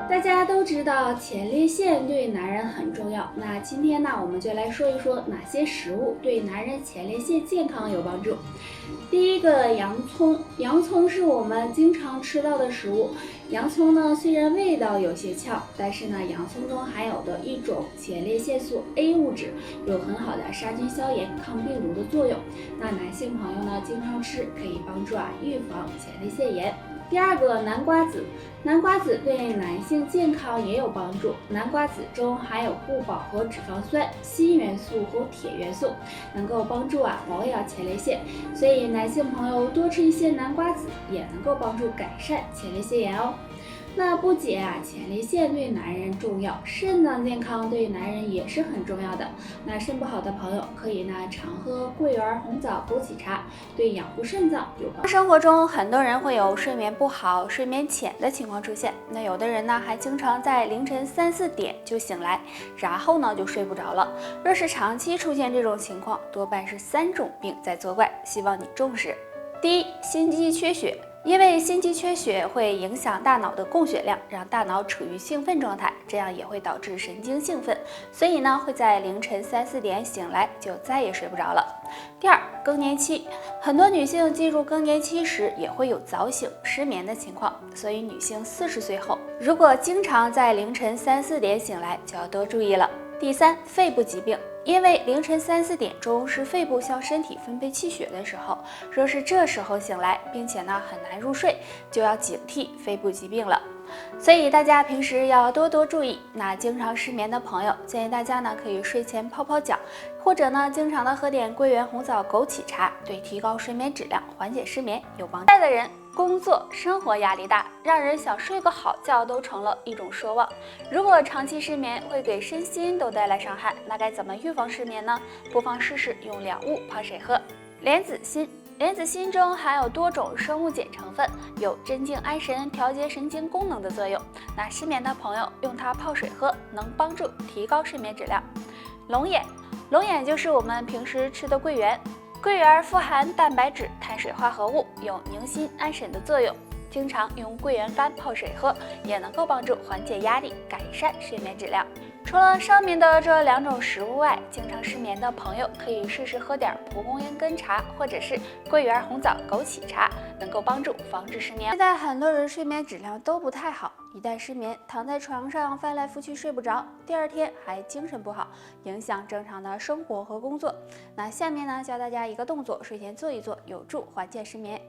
大家都知道前列腺对男人很重要，那今天呢，我们就来说一说哪些食物对男人前列腺健康有帮助。第一个，洋葱。洋葱是我们经常吃到的食物。洋葱呢，虽然味道有些呛，但是呢，洋葱中含有的一种前列腺素 A 物质有很好的杀菌消炎、抗病毒的作用。那男性朋友呢，经常吃可以帮助预防前列腺炎。第二个，南瓜子。南瓜子对男性健康也有帮助。南瓜子中含有不饱和脂肪酸、锌元素和铁元素，能够帮助保养前列腺。所以男性朋友多吃一些南瓜子，也能够帮助改善前列腺炎哦。那不仅前列腺对男人重要，肾脏健康对男人也是很重要的。那肾不好的朋友可以常喝桂圆、红枣、枸杞茶，对养护肾脏有帮助。生活中很多人会有睡眠不好、睡眠浅的情况出现，那有的人呢还经常在凌晨3、4点就醒来，然后呢就睡不着了。若是长期出现这种情况，多半是3种病在作怪，希望你重视。第一，心肌缺血。因为心肌缺血会影响大脑的供血量，让大脑处于兴奋状态，这样也会导致神经兴奋，所以呢会在凌晨3、4点醒来，就再也睡不着了。第二，更年期，很多女性进入更年期时也会有早醒、失眠的情况，所以女性40岁后，如果经常在凌晨3、4点醒来，就要多注意了。第三，肺部疾病。因为凌晨3、4点钟是肺部向身体分配气血的时候，若是这时候醒来，并且呢很难入睡，就要警惕肺部疾病了。所以大家平时要多多注意。那经常失眠的朋友，建议大家呢可以睡前泡泡脚，或者呢经常的喝点桂圆、红枣、枸杞茶，对提高睡眠质量、缓解失眠有帮助。现在的人工作生活压力大，让人想睡个好觉都成了一种奢望。如果长期失眠会给身心都带来伤害，那该怎么预防失眠呢？不妨试试用2物泡水喝。莲子心。莲子心中含有多种生物碱成分，有镇静安神、调节神经功能的作用。那失眠的朋友用它泡水喝，能帮助提高睡眠质量。龙眼，龙眼就是我们平时吃的桂圆。桂圆富含蛋白质、碳水化合物，有宁心安神的作用。经常用桂圆干泡水喝，也能够帮助缓解压力，改善睡眠质量。除了上面的这2种食物外，经常失眠的朋友可以试试喝点蒲公英根茶，或者是桂圆、红枣、枸杞茶，能够帮助防治失眠。现在很多人睡眠质量都不太好，一旦失眠，躺在床上翻来覆去睡不着，第2天还精神不好，影响正常的生活和工作。那下面呢，教大家一个动作，睡前做一做，有助缓解失眠。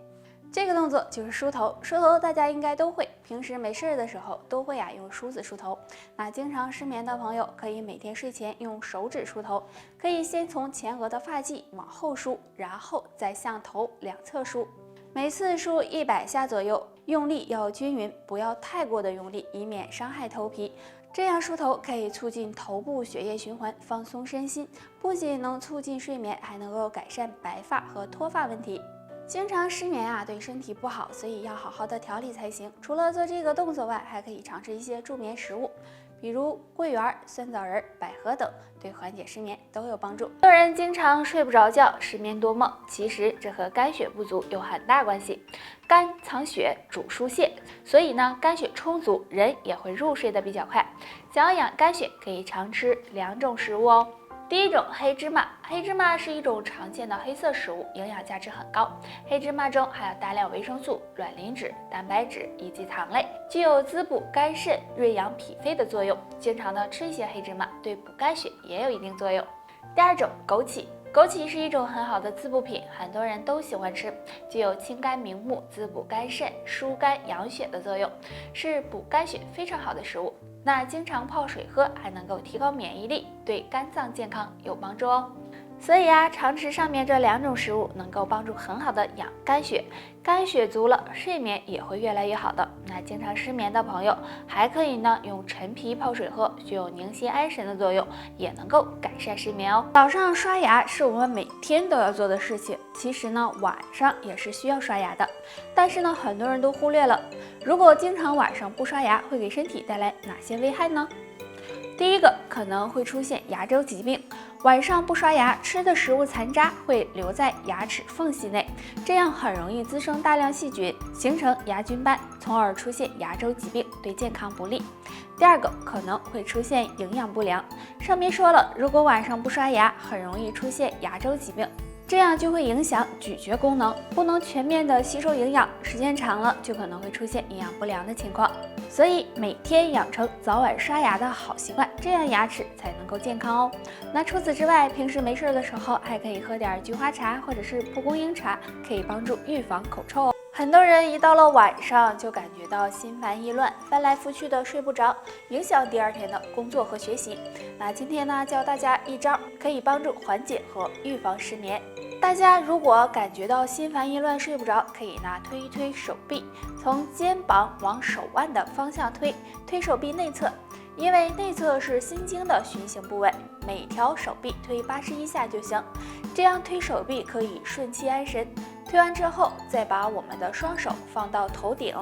这个动作就是梳头，梳头大家应该都会，平时没事的时候都会用梳子梳头。那经常失眠的朋友可以每天睡前用手指梳头，可以先从前额的发际往后梳，然后再向头2侧梳，每次梳100下左右，用力要均匀，不要太过的用力，以免伤害头皮。这样梳头可以促进头部血液循环，放松身心，不仅能促进睡眠，还能够改善白发和脱发问题。经常失眠对身体不好，所以要好好的调理才行。除了做这个动作外，还可以尝试一些助眠食物，比如桂圆、酸枣仁、百合等，对缓解失眠都有帮助。很多人经常睡不着觉，失眠多梦，其实这和肝血不足有很大关系。肝藏血，主疏泄，所以呢，肝血充足，人也会入睡的比较快。想要养肝血，可以常吃2种食物哦。第一种，黑芝麻。黑芝麻是一种常见的黑色食物，营养价值很高。黑芝麻中含有大量维生素、卵磷脂、蛋白质以及糖类，具有滋补肝肾、润养脾肺的作用。经常的吃一些黑芝麻，对补肝血也有一定作用。第2种，枸杞。枸杞是一种很好的滋补品，很多人都喜欢吃，具有清肝明目、滋补肝肾、疏肝养血的作用，是补肝血非常好的食物。那经常泡水喝，还能够提高免疫力，对肝脏健康有帮助哦。所以常吃上面这2种食物，能够帮助很好的养肝血，肝血足了，睡眠也会越来越好的。那经常失眠的朋友，还可以呢用陈皮泡水喝，具有宁心安神的作用，也能够改善失眠哦。早上刷牙是我们每天都要做的事情，其实呢晚上也是需要刷牙的，但是呢很多人都忽略了。如果经常晚上不刷牙，会给身体带来哪些危害呢？第一个，可能会出现牙周疾病。晚上不刷牙，吃的食物残渣会留在牙齿缝隙内，这样很容易滋生大量细菌，形成牙菌斑，从而出现牙周疾病，对健康不利。第二个，可能会出现营养不良。上面说了，如果晚上不刷牙，很容易出现牙周疾病，这样就会影响咀嚼功能，不能全面的吸收营养，时间长了就可能会出现营养不良的情况。所以每天养成早晚刷牙的好习惯，这样牙齿才能够健康哦。那除此之外，平时没事的时候还可以喝点菊花茶或者是蒲公英茶，可以帮助预防口臭哦。很多人一到了晚上就感觉到心烦意乱，翻来覆去的睡不着，影响第二天的工作和学习。那今天呢，教大家一招可以帮助缓解和预防失眠。大家如果感觉到心烦意乱睡不着，可以推一推手臂，从肩膀往手腕的方向推，推手臂内侧，因为内侧是心经的循行部位，每条手臂推81下就行。这样推手臂可以顺气安神。推完之后，再把我们的双手放到头顶，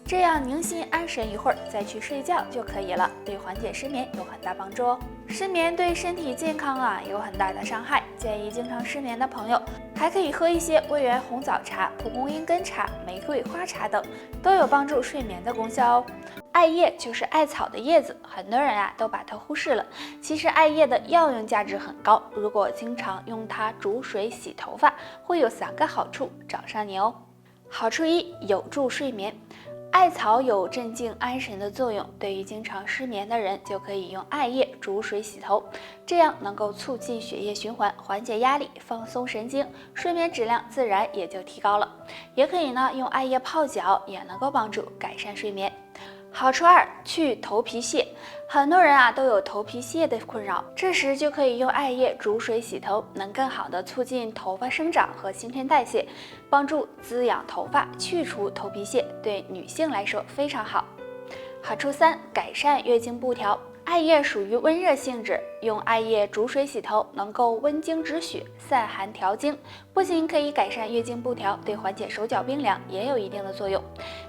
这样宁心安神一会儿，再去睡觉就可以了，对缓解失眠有很大帮助哦。失眠对身体健康有很大的伤害，建议经常失眠的朋友还可以喝一些味源红枣茶、蒲公英根茶、玫瑰花茶等，都有帮助睡眠的功效哦。艾叶就是艾草的叶子，很多人都把它忽视了。其实艾叶的药用价值很高，如果经常用它煮水洗头发，会有3个好处找上你哦。好处1，有助睡眠。艾草有镇静安神的作用，对于经常失眠的人就可以用艾叶煮水洗头，这样能够促进血液循环，缓解压力，放松神经，睡眠质量自然也就提高了。也可以用艾叶泡脚，也能够帮助改善睡眠。好处2，去头皮屑。很多人都有头皮屑的困扰，这时就可以用艾叶煮水洗头，能更好的促进头发生长和新陈代谢，帮助滋养头发，去除头皮屑，对女性来说非常好。好处3，改善月经不调。艾叶属于温热性质，用艾叶煮水洗头能够温经止血、散寒调经，不仅可以改善月经不调，对缓解手脚冰凉也有一定的作用。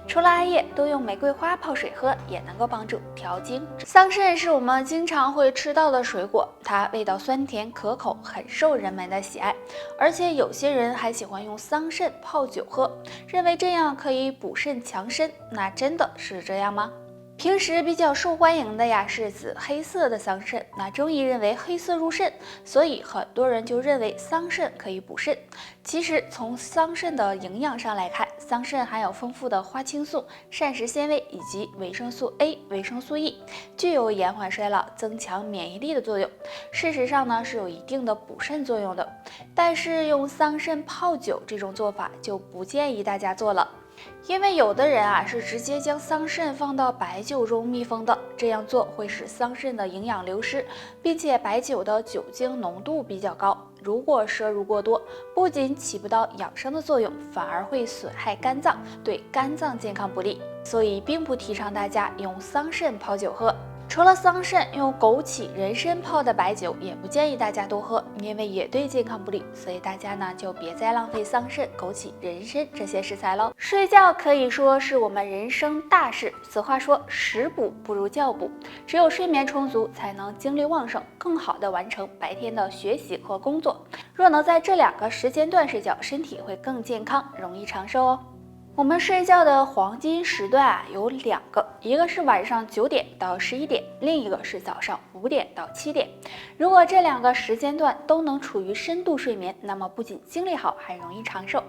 除了艾叶，多用玫瑰花泡水喝也能够帮助调经。桑葚是我们经常会吃到的水果，它味道酸甜可口，很受人们的喜爱。而且有些人还喜欢用桑葚泡酒喝，认为这样可以补肾强身，那真的是这样吗？平时比较受欢迎的是紫黑色的桑葚，那中医认为黑色入肾，所以很多人就认为桑葚可以补肾。其实从桑葚的营养上来看，桑葚含有丰富的花青素、膳食纤维以及维生素 A、维生素 E， 具有延缓衰老、增强免疫力的作用。事实上是有一定的补肾作用的。但是用桑葚泡酒这种做法就不建议大家做了。因为有的人是直接将桑葚放到白酒中密封的，这样做会使桑葚的营养流失，并且白酒的酒精浓度比较高，如果摄入过多，不仅起不到养生的作用，反而会损害肝脏，对肝脏健康不利，所以并不提倡大家用桑葚泡酒喝。除了桑葚，用枸杞、人参泡的白酒也不建议大家多喝，因为也对健康不利，所以大家就别再浪费桑葚、枸杞、人参这些食材喽。睡觉可以说是我们人生大事，此话说食补不如觉补，只有睡眠充足，才能精力旺盛，更好的完成白天的学习和工作。若能在这2个时间段睡觉，身体会更健康，容易长寿哦。我们睡觉的黄金时段有2个，一个是晚上9点到11点，另一个是早上5点到7点。如果这2个时间段都能处于深度睡眠，那么不仅精力好，还容易长寿。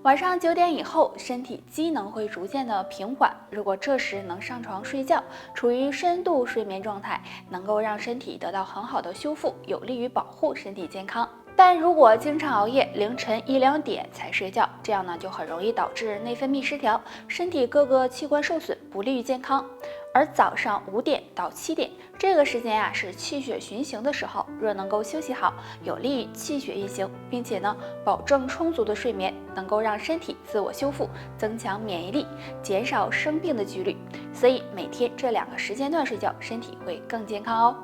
晚上9点以后，身体机能会逐渐的平缓，如果这时能上床睡觉，处于深度睡眠状态，能够让身体得到很好的修复，有利于保护身体健康。但如果经常熬夜，凌晨1、2点才睡觉，这样就很容易导致内分泌失调，身体各个器官受损，不利于健康。而早上5点到7点这个时间是气血循行的时候，若能够休息好，有利于气血运行，并且保证充足的睡眠，能够让身体自我修复，增强免疫力，减少生病的几率。所以每天这2个时间段睡觉，身体会更健康哦。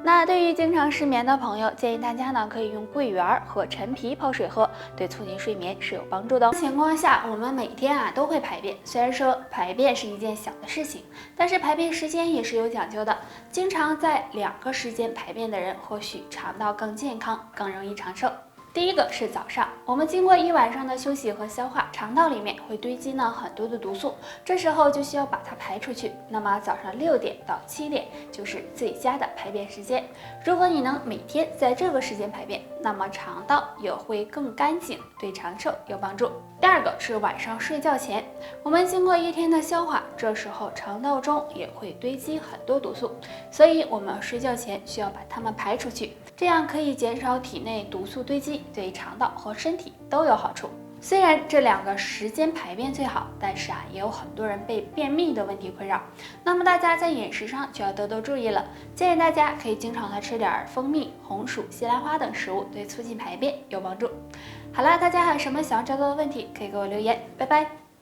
那对于经常失眠的朋友，建议大家呢可以用桂圆和陈皮泡水喝，对促进睡眠是有帮助的。情况下，我们每天都会排便，虽然说排便是一件小的事情，但是排便时间也是有讲究的。经常在2个时间排便的人，或许肠道更健康，更容易长寿。第一个是早上，我们经过一晚上的休息和消化，肠道里面会堆积很多的毒素，这时候就需要把它排出去。那么早上6点到7点就是最佳的排便时间。如果你能每天在这个时间排便，那么肠道也会更干净，对长寿有帮助。第二个是晚上睡觉前，我们经过一天的消化，这时候肠道中也会堆积很多毒素，所以我们睡觉前需要把它们排出去，这样可以减少体内毒素堆积，对肠道和身体都有好处。虽然这2个时间排便最好，但是也有很多人被便秘的问题困扰。那么大家在饮食上就要多多注意了，建议大家可以经常的吃点蜂蜜、红薯、西兰花等食物，对促进排便有帮助。好了，大家还有什么想要知道的问题，可以给我留言，拜拜。